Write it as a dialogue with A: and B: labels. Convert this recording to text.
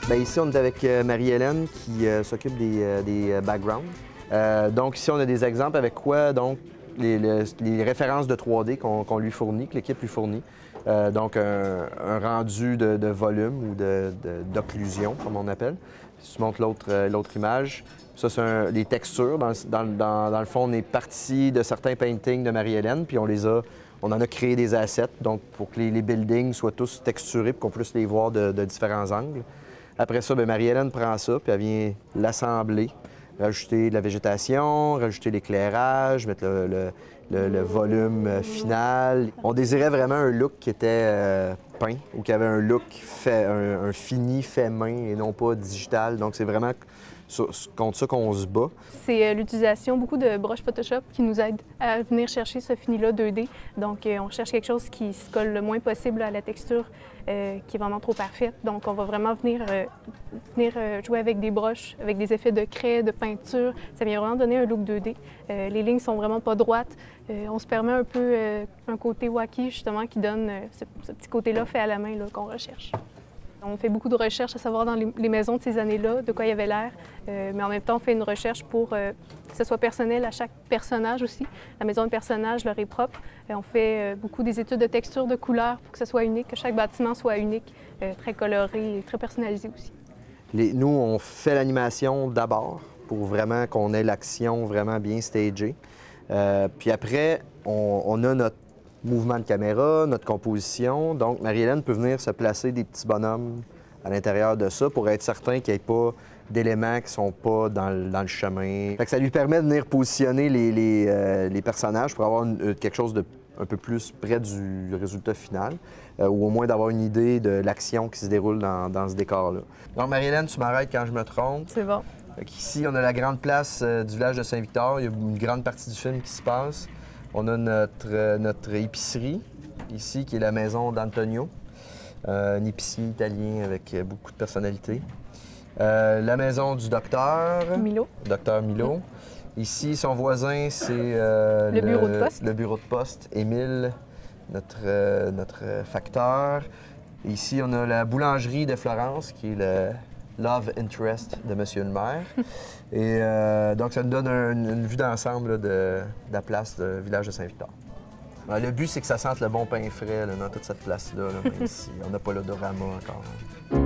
A: Bien, ici, on est avec Marie-Hélène qui s'occupe des backgrounds. Donc ici, on a des exemples avec quoi, donc, les références de 3D qu'on lui fournit, que l'équipe lui fournit. Donc un rendu de volume ou d'occlusion, comme on appelle. Si tu montres l'autre image, ça, c'est les textures. Dans le fond, on est parti de certains paintings de Marie-Hélène, puis on en a créé des assets, donc pour que les buildings soient tous texturés, pour qu'on puisse les voir de différents angles. Après ça, Marie-Hélène prend ça, puis elle vient l'assembler, rajouter de la végétation, rajouter l'éclairage, mettre le volume final. On désirait vraiment un look qui était peint ou qui avait un look fait, un fini fait main et non pas digital. Donc c'est vraiment contre ça qu'on se bat.
B: C'est l'utilisation beaucoup de broches Photoshop qui nous aident à venir chercher ce fini-là 2D. Donc on cherche quelque chose qui se colle le moins possible à la texture qui est vraiment trop parfaite. Donc on va vraiment venir jouer avec des broches, avec des effets de craie, de peinture. Ça vient vraiment donner un look 2D. Les lignes sont vraiment pas droites. On se permet un peu un côté wacky justement qui donne ce petit côté-là fait à la main qu'on recherche. On fait beaucoup de recherches à savoir dans les maisons de ces années-là, de quoi il y avait l'air, mais en même temps, on fait une recherche pour que ce soit personnel à chaque personnage aussi. La maison de personnage leur est propre. On fait beaucoup des études de texture, de couleurs pour que ce soit unique, que chaque bâtiment soit unique, très coloré et très personnalisé aussi.
A: Nous, on fait l'animation d'abord pour vraiment qu'on ait l'action vraiment bien stagée. Puis après, on a notre mouvement de caméra, notre composition. Donc, Marie-Hélène peut venir se placer des petits bonhommes à l'intérieur de ça pour être certain qu'il n'y ait pas d'éléments qui ne sont pas dans le chemin. Fait que ça lui permet de venir positionner les personnages pour avoir quelque chose de un peu plus près du résultat final, ou au moins d'avoir une idée de l'action qui se déroule dans ce décor-là. Donc, Marie-Hélène, tu m'arrêtes quand je me trompe.
B: C'est bon.
A: Ici, on a la grande place du village de Saint-Victor. Il y a une grande partie du film qui se passe. On a notre épicerie, ici, qui est la maison d'Antonio, un épicier italien avec beaucoup de personnalité. La maison du docteur
B: Milo.
A: Docteur Milo. Ici, son voisin, c'est
B: le bureau de poste.
A: Le bureau de poste, Émile, notre facteur. Ici, on a la boulangerie de Florence, qui est le love interest de Monsieur le maire. Et donc, ça nous donne une vue d'ensemble de la place du village de Saint-Victor. Le but, c'est que ça sente le bon pain frais dans toute cette place-là, même si on n'a pas l'odorama encore.